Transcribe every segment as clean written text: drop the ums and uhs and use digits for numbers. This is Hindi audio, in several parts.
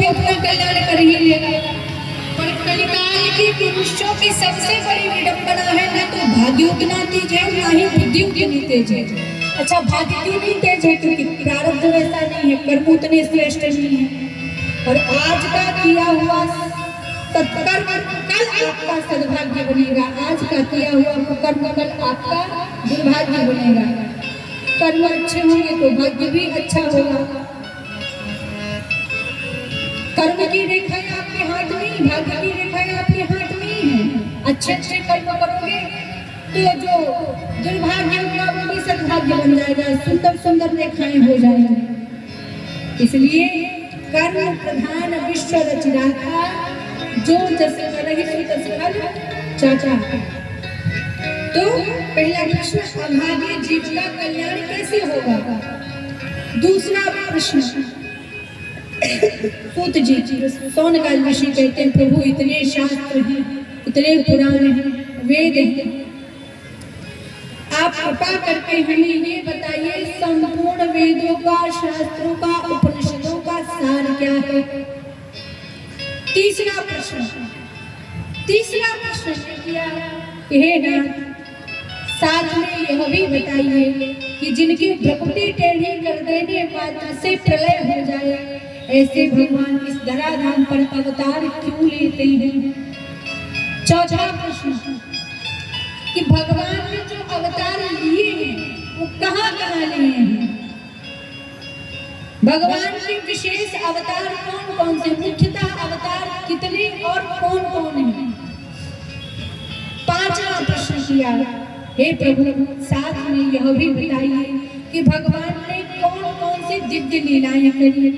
तो अपना कल्याण कर ही लेगा, पर कलिकाल के पुरुषों की सबसे बड़ी विडंबना है न तो भाग्य उतना तेज है ना ही बुद्धि उतनी तेज है। अच्छा, भाग्य क्यों नहीं तेज है? क्योंकि प्रारब्ध वैसा नहीं है, कर्म उतने श्रेष्ठ नहीं है। और आज का किया हुआ सत्कर्म कल आपका सद्भाग्य बनेगा, आज का किया हुआ कर्म कल आपका दुर्भाग्य बनेगा। कर्म अच्छे होंगे तो भाग्य भी अच्छा होगा। कर्म की रेखाएं आपके हाथ में, भाग्य की रेखाएं आपके हाथ में है। अच्छे अच्छे कर्म करोगे तो जो दुर्भाग्य होगा वो भी सद्भाग्य बन जाएगा, सुंदर सुंदर रेखाएं हो जाएंगी। इसलिए कर्म प्रधान विश्व रचनाता, जो जस करहि सो तस फल चाचा। तो पहला प्रश्न, अभागी जीव का कल्याण कैसे होगा? दूसरा प्रश्न, सूत जी सौनकाल ऋषि कहते हैं, प्रभु इतने शास्त्र हैं, इतने पुराण हैं, वेद हैं, आप कृपा करके हमें ये बताइए संपूर्ण वेदों का, शास्त्रों का, उपनिषदों का सार क्या है? तीसरा प्रश्न किया, हे नाथ साथ में यह भी बताइए कि जिनकी प्रकृति टेढ़ी कर देने मात्र से प्रलय हो जाए, ऐसे भगवान इस धराधाम पर अवतार क्यों लेते हैं? चौथा प्रश्न कि भगवान ने जो अवतार लिए हैं वो कहाँ लिए हैं? भगवान के विशेष अवतार कौन कौन से, मुख्यतः अवतार कितने और कौन कौन हैं? पांचवा प्रश्न किया, हे प्रभु साथ में यह भी बताइए कि भगवान ने कौन कौन से दिव्य लीलाएं करी?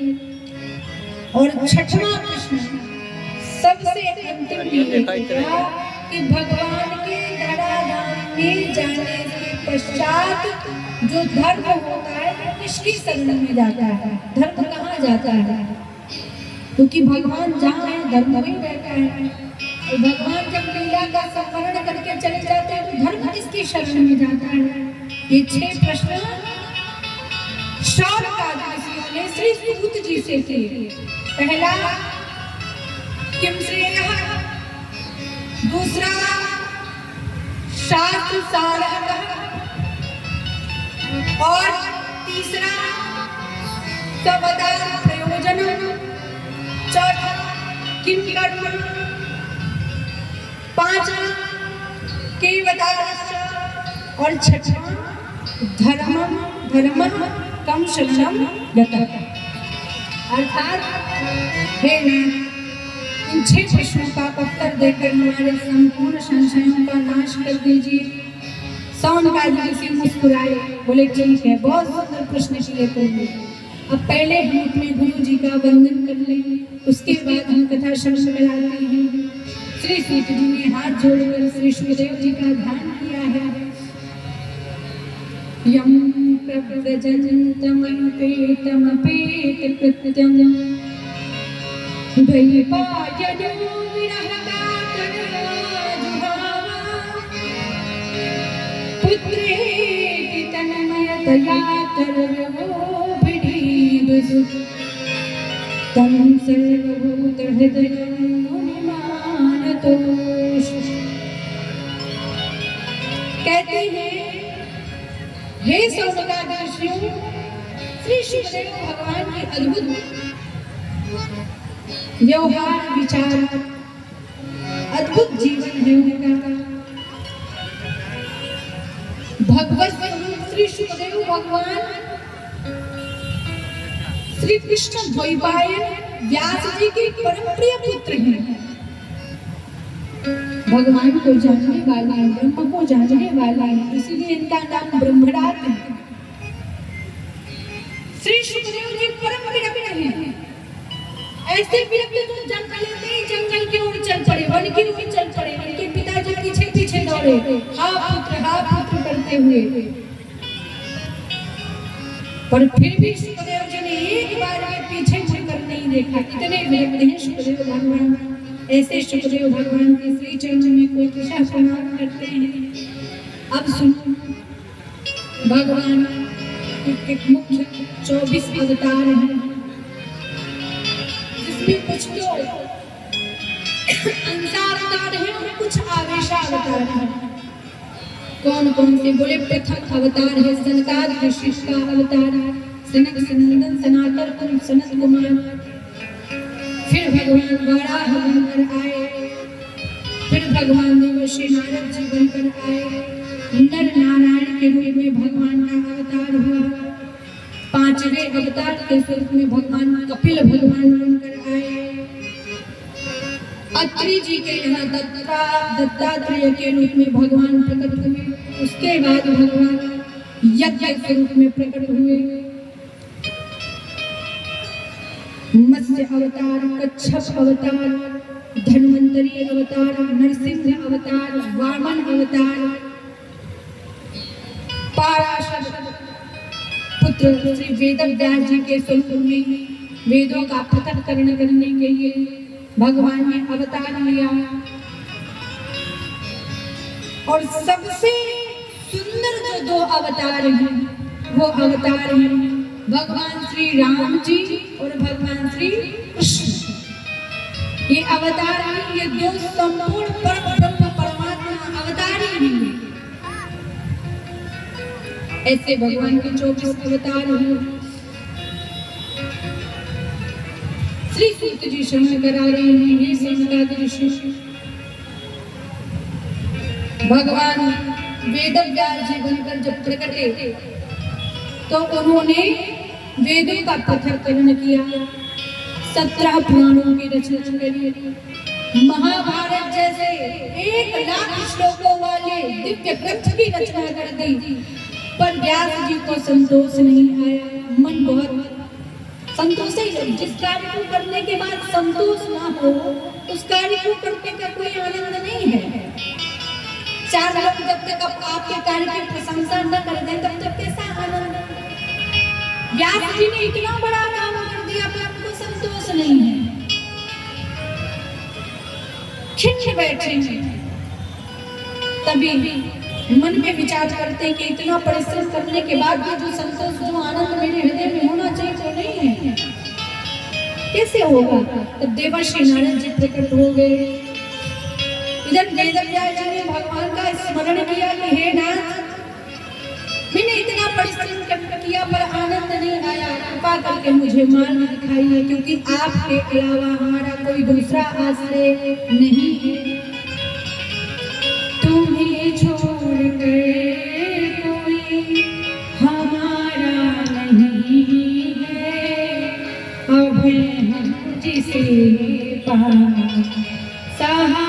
और छठवां प्रश्न सबसे अंतिम किया कि भगवान के धराधाम में जाने के पश्चात जो धर्म होता है वो किसकी शरण में जाता है? धर्म कहाँ जाता है? क्योंकि भगवान जहाँ है धर्म वहीं रहता है। और भगवान जब लीला का संवरण करके चले जाते हैं तो धर्म किसकी शरण में जाता है? ये 6 प्रश्न शौनकादि ऋषियों ने श्री सूत जी से किए। पहला किम श्रेयः, दूसरा शास्त्र सारः, और तीसरा सवदार प्रयोजन, चौथा किम कर्म, पांचवा केवदाश्च, और छठवां धर्मः कम शरणं गतः। अर्थात हे नाथ इन 6 प्रश्नों का उत्तर देकर हमारे संपूर्ण संशयों का नाश कर दीजिए। सौनकादि ऋषि मुस्कुराए, बोले ठीक है, बहुत सुंदर प्रश्न किए तुमने। अब पहले हम अपने गुरु जी का वंदन कर लें, उसके बाद हम कथा श्रवण कराते हैं। श्री सूत जी ने हाथ जोड़कर श्री सुखदेव जी का ध्यान किया है। यम प्रव्रजन्तम पेत कृत्यं द्वैपायनो विरहकातर जुहावा, पुत्रेति तन्मयतया तरवोभिनीदुषु, तं सर्वभूतहृदयं मुनिमानतोष। कहते हैं, हे सौनकादि ऋषियों, श्री सुखदेव भगवान की अद्भुत व्यवहार विचार, अद्भुत जीवन है उनका। भगवत स्वरूप श्री सुखदेव भगवान श्री कृष्ण द्वैपायन व्यास जी के परम प्रिय पुत्र हैं। भगवान को जानने वाले हैं, ब्रह्म को जानने वाले हैं, इसीलिए इनका नाम ब्रह्मराज है। श्री सुखदेव जी परम प्रिय हैं। ऐसे व्यक्ति तो जंगल में जंगल की ओर चल पड़े, वन की ओर चल पड़े, उनके पिताजी पीछे पीछे दौड़े, हा पुत्र करते हुए। पर फिर भी सुखदेव जी ने एक बार भी पीछे मुड़कर नहीं देखा। इतने विरक्त हैं सुखदेव भगवान। ऐसे सुखदेव भगवान के श्री चरण में कोई दिशा प्रणाम करते हैं। अब सुनो, भगवान के मुख्य 24 अवतार हैं, भी कुछ तो अंसा अवतार है और कुछ आवेशा अवतार है। कौन कौन से बोले? प्रथम अवतार है सनकादिक ऋषि का अवतार, सनक सनंदन सनातन सनत कुमार। फिर भगवान वराह बनकर आए, फिर भगवान देवर्षि नारद जी बनकर आए, नर नारायण के रूप में भगवान का अवतार हुआ। पांचवें अवतार के स्वरूप में भगवान कपिल भगवान बनकर आए। अत्रि जी के यहाँ दत्तात्रेय के रूप में भगवान प्रकट हुए। उसके बाद भगवान यज्ञ के रूप में प्रकट हुए। मत्स्य अवतार, कच्छप अवतार, धन्वंतरी अवतार, नरसिंह अवतार, वामन अवतार, पाराशर पुत्र श्री वेदव्यास जी के स्वरूप में वेदों का पृथक्करण करने के लिए भगवान ने अवतार लिया। और सबसे सुंदर जो दो अवतार हैं वो अवतार हैं भगवान श्री राम जी और भगवान श्री कृष्ण। ये अवतार हैं, ये दो संपूर्ण परम परमात्मा अवतार ही हैं। ऐसे भगवान के 24 अवतार हैं। श्री सूत जी शरण करा रहे हैं, ये सनकादिक ऋषि। भगवान वेदव्यास जी बनकर जब प्रकटे तो उन्होंने वेदों का पृथक्करण किया, 17 पुराणों की रचना करी, महाभारत जैसे 1 लाख श्लोकों वाले दिव्य ग्रंथ की रचना कर दी। पर व्यास जी को संतोष नहीं आया, मन बहुत संतोष ही। जिस कार्य को करने के बाद संतोष ना हो उस कार्य को करने का कोई आनंद नहीं है। 4 लोग जब तक आपके कार्य की प्रशंसा न कर दें तब तक कैसा आनंद? व्यास जी ने इतना बड़ा काम कर दिया पर आपको संतोष नहीं है, खिंच बैठे। तभी मन में विचार करते कि इतना परिश्रम करने के बाद भी जो संतोष, जो आनंद मेरे हृदय में होना चाहिए वो नहीं है, कैसे होगा? तो देवर्षि नारद जी प्रकट हो गए। इधर वेदव्यास जी ने भगवान का स्मरण किया कि हे नाथ, मैंने इतना परिश्रम किया पर आनंद नहीं आया, कृपा करके मुझे मार्ग दिखाइए, क्योंकि आपके अलावा हमारा कोई दूसरा आश्रय नहीं है। तुम्हें छोड़ कर कोई हमारा नहीं है, अब हम जिसे पास सहा